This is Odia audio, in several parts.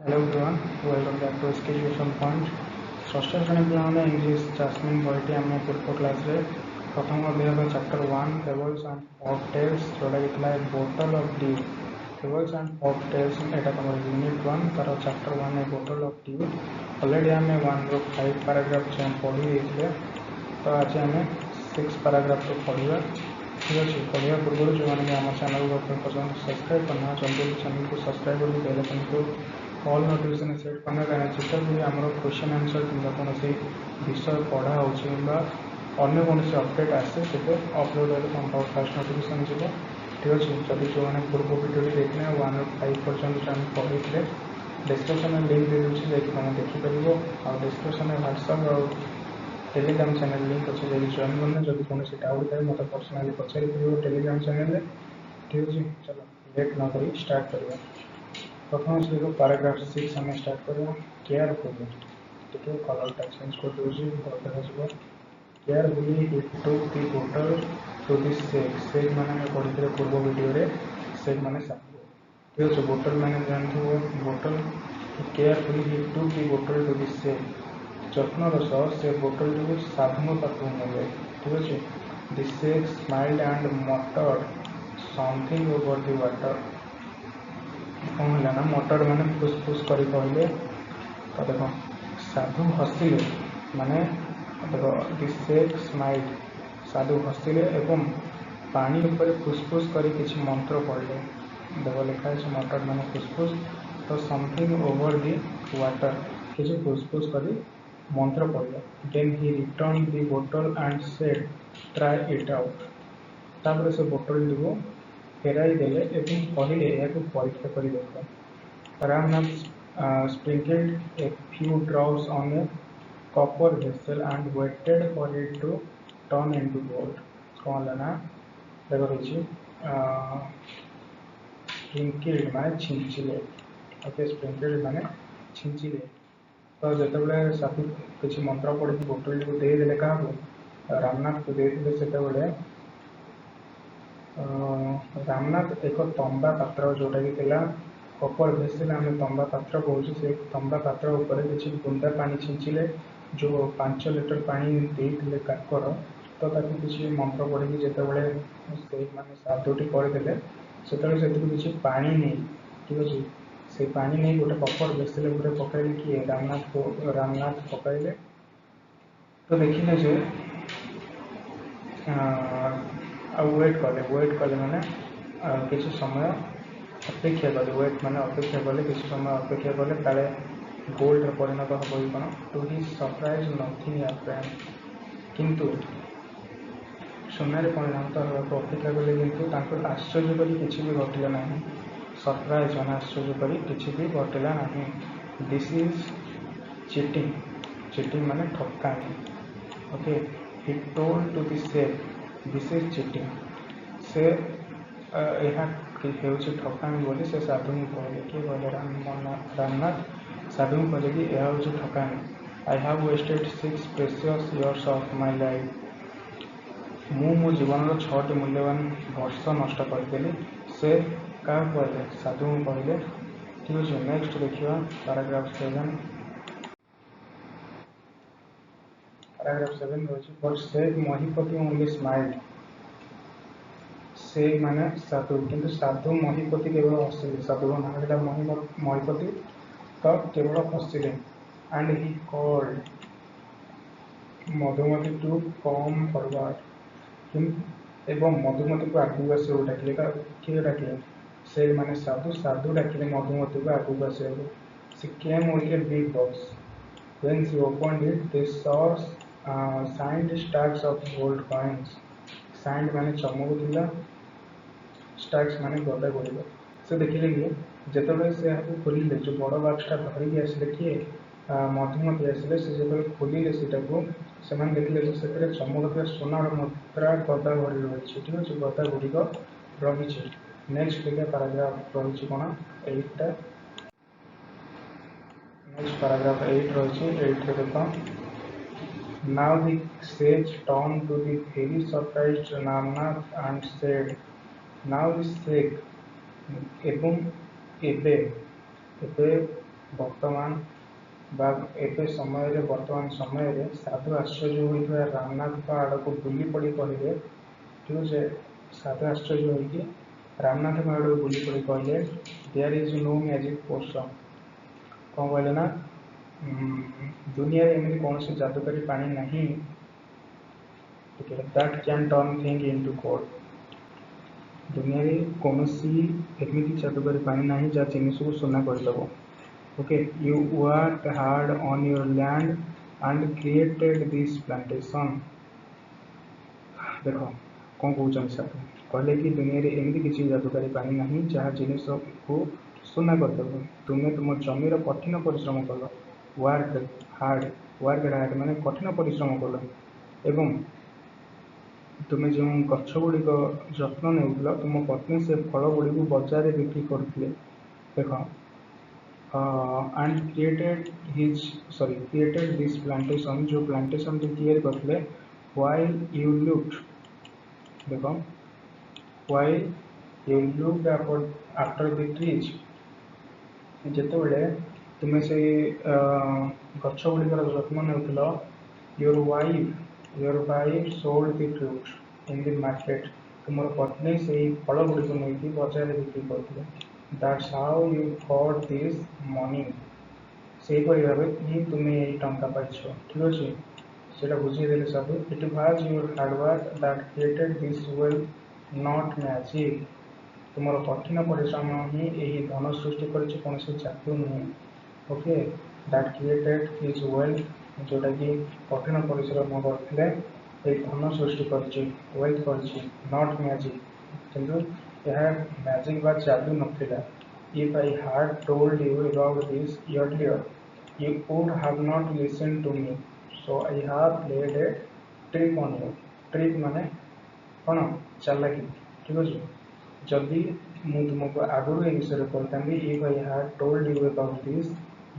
Hello everyone, welcome back to Education Point. षष्ठ श्रेणी पिलाने इंग्लिश जास्मिन बहीटी आम पूर्व क्लास रे प्रथम अध्याय chapter 1 fables and folk tales जोटा कि bottle of dew fables and folk tales एटा तुम यूनिट 1 तार chapter 1 a bottle of dew already आम 1 रो 5 पैराग्राफ पढ़ी देते तो आज आम 6 पैराग्राफ को पढ़ा ठीक अच्छे पढ़ा पूर्व जो मैंने आम चैनल को पर्यटन सब्सक्राइब करना जल्दी चैनल को सब्सक्राइब कर बेल आइकन को ऑल नोटिफिकेशन सेट करना कहीं जिते भी आम क्वेश्चन आंसर कि कौन विषय पढ़ा होगा अन्य कौन अपडेट आसे से अपलोड हो तुम फास्ट नोटिफिकेशन जीव ठीक अच्छे जब जो मैंने पूर्व भिडियो देखने 1 ରୁ 5 पर्यटन आम पढ़ी डिस्क्रिप्शन में लिंक दे दूसरी तुम देखिपर आ डिस्क्रिप्शन में व्हाट्सएप और टेलीग्राम चैनल लिंक अच्छे जब जॉइन करना जब कौन डाउट थाए मतलब पर्सनाली पचारि पार टेलीग्राम चैनल ठीक अच्छे चलो लेट न कर स्टार्ट करवा प्रथम से पैराग्राफ 6 आम स्टार्ट करवा केयरफुली टे कलरटा चेंज कर दूसरी भल देखा carefully it took the bottle to the sage मैंने पढ़ी पूर्व वीडियो सेक मैंने ठीक अच्छे बोटल मैंने जानते bottle carefully it took the bottle to the sage যত্নর সহ সে ବୋଟଲଟିକୁ ସାଧୁଙ୍କ ପାଖକୁ ନେଲେ ଠିକ୍ ଅଛି the sage smiled and muttered something over the water କ'ଣ ହେଲା ନା ମଟର ମାନେ ଫୁସ୍ କରି କହିଲେ ତ ଦେଖ ସାଧୁ ହସିଲେ ମାନେ ଦେଖ ଦି ସେକ୍ ସ୍ମାଇଲ୍ଡ ସାଧୁ ହସିଲେ ଏବଂ ପାଣି ଉପରେ ଫୁସ୍ କରି କିଛି ମନ୍ତ୍ର ପଢ଼ିଲେ ଦେଖ ଲେଖା ଅଛି ମଟର ମାନେ ଫୁସ୍ ତ ସମଥିଙ୍ଗ ଓଭର ଦି ୱାଟର କିଛି ଫୁସ୍ କରି मंत्र पढ़े then he return the bottle and said try it out तापर से बोटल को फेराई देले एवं कहले या परीक्षा कर देख Ramnath sprinkled a few drops on a copper vessel and waited for it to turn into gold कौन ना देखो स्प्रिंकल्ड माने छिंचिले ओके स्प्रिंकल्ड माने छिंचिले तो जितेबाला साथी किसी मंत्र पढ़ी बोटल को देदेले क्या रामनाथ को देते से रामनाथ एक तंबा पात्र जोटा कि कपर भेसल आम तंबा पात्र कहूँ से तंबा पात्र उपर किसी बुंदा पानी छिंचिले जो 5 लीटर पानी देते काकर तो किसी मंत्र पढ़ी जितेबाला से मैंने साधुटी करदे से किसी पा नहीं ठीक अच्छे से पानी नहीं गोटे कपर बेसिल पकड़े किए रामनाथ पकड़े तो देखिले जे वेट कले माने किसी समय अपेक्षा कले वेट माने अपेक्षा कले किसी समय अपेक्षा कले काले गोल्ड परिणत हम कौन to his surprise nothing happened किंतु सुनार परिणत अपेक्षा कले किंतु आश्चर्य करी किसी भी घटला ना सरप्राइज मान आश्चर्य करी किसी भी घटला ना दिस इज चीटिंग चीटिंग माने ठकामी okay he told to the sage this is cheating से यह ठकामी बोली से साधु कहले किए कहले रामनाथ साधु कहले कि यह हूँ ठकामी I have wasted 6 precious years of my life मो जीवन 6टी मूल्यवान वर्ष नष्ट करदेली से क्या कहले साधु कहले ठीक अच्छे नेक्स्ट देखा पैराग्राफ 7 रही बट सेक महीपति ओनली स्माइल्ड से माने साधु किंतु साधु महीपति केवल हसिले साधु नाम महीपति तो केवल हसिले and he called Madhumati to come forward एवं मधुमती को आगू आसो डाकिले किए डाकिले से माने साधु साधु डाकिले मधुमती को आगू आसो she came with a big box when she opened it they saw shined stacks of gold coins shined माने चमकुला स्टैक्स माने गदा गुड़िक से देखिले कि जितेबाला से खोलिले जो बड़ बॉक्सटा धरिकी आसिले किए मधुमती आसिले से जो खोलिले से देखिले से चमकुला सोनार मुद्रा गदा भरी रही ठीक अच्छे गदा गुड़िक रही नेक्स्ट देखिए पैराग्राफ रही कौन 8टा नेक्स्ट पैराग्राफ 8 रही 8 देख Now the sage turned to the very surprised Ramnath and said, now the sage एवं एबे ବର୍ତ୍ତମାନ ବା ଏବେ ସମୟରେ ବର୍ତ୍ତମାନ ସମୟରେ ସାଧୁ ଆଶ୍ଚର୍ଯ୍ୟ ହୋଇଥିବା ରାମନାଥଙ୍କ ଆଡ଼କୁ ବୁଲି ପଡ଼ି କହିଲେ, ଠିକ୍ ଅଛି, ସାଧୁ ଆଶ୍ଚର୍ଯ୍ୟ ହୋଇକି ରାମନାଥଙ୍କ ଆଡ଼କୁ ବୁଲି ପଡ଼ି କହିଲେ, ଦେୟାର ଇଜ୍ ନୋ ମ୍ୟାଜିକ୍ ପୋସନ୍। କ'ଣ କହିଲେ ନା, ଦୁନିଆରେ ଏମିତି କୌଣସି ଯାଦୁକାରୀ ପାଣି ନାହିଁ that can turn thing into gold. ଦୁନିଆରେ କୌଣସି ଏମିତି ଯାଦୁକାରୀ ପାଣି ନାହିଁ ଯାହା ଜିନିଷକୁ ସୁନା କରିଦେବ। Okay, you work hard on your land and created this plantation. ଦେଖ କ'ଣ କହୁଛନ୍ତି ସାଧୁ, କହିଲେ କି ଦୁନିଆରେ ଏମିତି କିଛି ଯାଦୁକାରୀ ପାଣି ନାହିଁ ଯାହା ଜିନିଷକୁ ସୁନା କରିଦେବ। ତୁମେ ତୁମ ଜମିର କଠିନ ପରିଶ୍ରମ କଲ, ୱାର୍କ ହାର୍ଡ ମାନେ କଠିନ ପରିଶ୍ରମ କଲ, ଏବଂ ତୁମେ ଯେଉଁ ଗଛ ଗୁଡ଼ିକ ଯତ୍ନ ନେଉଥିଲ, ତୁମ ପତ୍ନୀ ସେ ଫଳ ଗୁଡ଼ିକୁ ବଜାରରେ ବିକ୍ରି କରୁଥିଲେ। ଦେଖ, ଆଣ୍ଡ କ୍ରିଏଟେଡ୍ ଦିସ୍ ପ୍ଲାଣ୍ଟେସନ୍, ଯେଉଁ ପ୍ଲାଣ୍ଟେସନଟି ତିଆରି କରିଥିଲେ, ହ୍ୱାଇଲ୍ ୟୁ ଲୁକ୍ଡ, ଦେଖ, while you looked after the trees, ଯେତେବେଳେ ତୁମେ ସେଇ ଗଛ ଗୁଡ଼ିକର ଯତ୍ନ ନେଉଥିଲ, your wife sold the fruit in the market, ତୁମର ପତ୍ନୀ ସେଇ ଫଳ ଗୁଡ଼ିକୁ ନେଇକି ବଜାରରେ ବିକ୍ରି କରୁଥିଲେ। That's how you got this money, ସେହିପରି ଭାବେ ହିଁ ତୁମେ ଏଇ ଟଙ୍କା ପାଇଛ। ଠିକ୍ ଅଛି, ସେଇଟା ବୁଝେଇଦେଲେ ସାଧୁ। It was your hard work that created this wealth, not magic. ତୁମର କଠିନ ପରିଶ୍ରମ ହିଁ ଏହି ଧନ ସୃଷ୍ଟି କରିଛି, କୌଣସି ଯାଦୁ ନୁହେଁ। Okay, that created this wealth, ଯେଉଁଟାକି କଠିନ ପରିଶ୍ରମ କରିଥିଲେ ଏହି ଧନ ସୃଷ୍ଟି କରିଛି, ୱେଲ୍ଥ କରିଛି, ନଟ୍ ମ୍ୟାଜିକ୍, କିନ୍ତୁ ଏହା ମ୍ୟାଜିକ୍ ବା ଯାଦୁ ନଥିଲା। If I had told you about this earlier, you would have not listened to me, so I have played a trick on you। Trick ମାନେ କ'ଣ, ଚାଲାକି। ଠିକ୍ ଅଛି, ଯଦି ମୁଁ ତୁମକୁ ଆଗରୁ ଏ ବିଷୟରେ କହିଥାନ୍ତି, if I had told you about this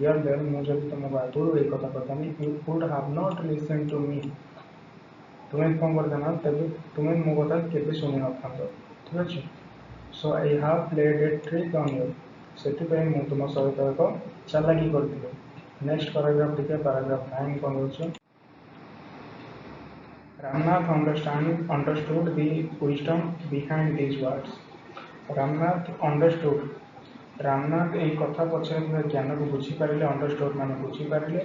earlier, ମୁଁ ଯଦି ତୁମକୁ ଆଗରୁ ଏଇ କଥା କହିଥାନ୍ତି, you would have not listened to me, ତୁମେ କ'ଣ କରିଥାନ୍ତ, ତେବେ ତୁମେ ମୋ କଥା କେବେ ଶୁଣିନଥାନ୍ତ। ଠିକ୍ ଅଛି, so I have played a trick on you, ସେଥିପାଇଁ ମୁଁ ତୁମ ସହିତ ଏକ ଚାଲାକି କରିଥିଲି। ନେକ୍ସଟ ପାରାଗ୍ରାଫ ଦେଖିବା, ପାରାଗ୍ରାଫ 9 କ'ଣ ହେଉଛି, Ramnath understood the wisdom behind these words। Ramnath ଏହି କଥା ପଛରେ ଥିବା ଜ୍ଞାନକୁ ବୁଝିପାରିଲେ। ଅଣ୍ଡରଷ୍ଟୁଡ୍ ମାନେ ବୁଝିପାରିଲେ,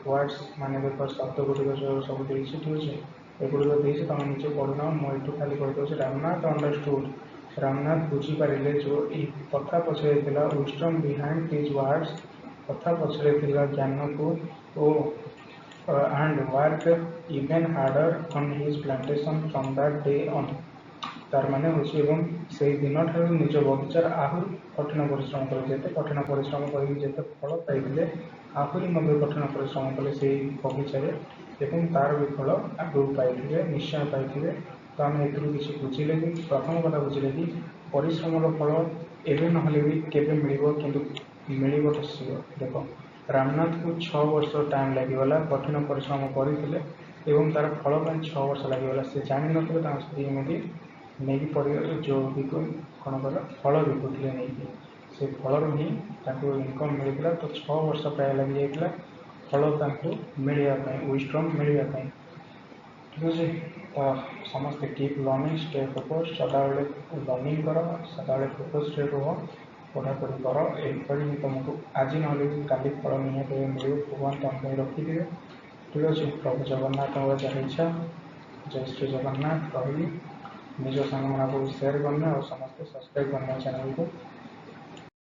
ୱାର୍ଡସ୍ ମାନେ ଦେଖ ଶବ୍ଦ ଗୁଡ଼ିକ ଯେଉଁ ସବୁ ଦେଇଛି, ଠିକ୍ ଅଛି, ଏଗୁଡ଼ିକ ଦେଇଛି, ତୁମେ ନିଜେ ପଢ଼ୁନ, ମୁଁ ଏଠୁ ଖାଲି କହିଦେଉଛି। ରାମନାଥ ବୁଝିପାରିଲେ ଯେଉଁ ଏହି କଥା ପଛରେ ଥିଲା, wisdom behind these words, କଥା ପଛରେ ଥିଲା ଜ୍ଞାନକୁ, ଓ and worked even harder on his plantation from that day on। ତାର ମାନେ ହେଉଛି, ଏବଂ ସେଇ ଦିନଠାରୁ ନିଜ ବଗିଚାରେ ଆହୁରି କଠିନ ପରିଶ୍ରମ କଲେ। ଯେତେ କଠିନ ପରିଶ୍ରମ କରିକି ଯେତେ ଫଳ ପାଇଥିଲେ, ଆହୁରି ମଧ୍ୟ କଠିନ ପରିଶ୍ରମ କଲେ ସେଇ ବଗିଚାରେ, ଏବଂ ତାର ବି ଫଳ ଆଗକୁ ପାଇଥିବେ, ନିଶ୍ଚୟ ପାଇଥିବେ। ତ ଆମେ ଏଥିରୁ କିଛି ବୁଝିଲେ କି, ପ୍ରଥମ କଥା ବୁଝିଲେ କି ପରିଶ୍ରମର ଫଳ ଏବେ ନହେଲେ ବି କେବେ ମିଳିବ, କିନ୍ତୁ ମିଳିବ ତ ସିଓର। ଦେଖ, ରାମନାଥକୁ 6 ବର୍ଷ ଟାଇମ୍ ଲାଗିଗଲା, କଠିନ ପରିଶ୍ରମ କରିଥିଲେ ଏବଂ ତାର ଫଳ ପାଇଁ 6 ବର୍ଷ ଲାଗିଗଲା। ସେ ଜାଣିନଥିଲେ ତାଙ୍କ ସ୍ତ୍ରୀ ଏମିତି ନେଇକି ଯେଉଁ କ'ଣ କଲେ, ଫଳ ବିକୁଥିଲେ ନେଇକି, ସେ ଫଳରୁ ହିଁ ତାଙ୍କୁ ଇନକମ୍ ମିଳିଥିଲା। ତ 6 ବର୍ଷ ପ୍ରାୟ ଲାଗିଯାଇଥିଲା ଫଳ ତାଙ୍କୁ ମିଳିବା ପାଇଁ, ୱିଷ୍ଟମ୍ ମିଳିବା ପାଇଁ। ଠିକ୍ ଅଛି, ତ ସମସ୍ତେ କିପ୍ ଲର୍ଣ୍ଣିଂ, ଷ୍ଟେ ଫୋକସ୍, ସଦାବେଳେ ଲର୍ଣ୍ଣିଂ କର, ସଦାବେଳେ ଫୋକସ୍ରେ ରୁହ, ପଢ଼ାପଢ଼ି କର। ଏହିପରି ତୁମକୁ ଆଜି ନହେଲେ କାଲି ଫଳ ନିହାତି ମିଳିବ, ଭଗବାନ ତୁମ ପାଇଁ ରଖିଥିବେ। ଠିକ୍ ଅଛି, ପ୍ରଭୁ ଜଗନ୍ନାଥଙ୍କର ଯାହା ଇଚ୍ଛା। ଜୟ ଶ୍ରୀ ଜଗନ୍ନାଥ କହିଲି। ନିଜ ସାଙ୍ଗମାନଙ୍କୁ ସେୟାର କରିନେବେ ଆଉ ସମସ୍ତେ ସବସ୍କ୍ରାଇବ୍ କରିନେବେ ଚ୍ୟାନେଲକୁ।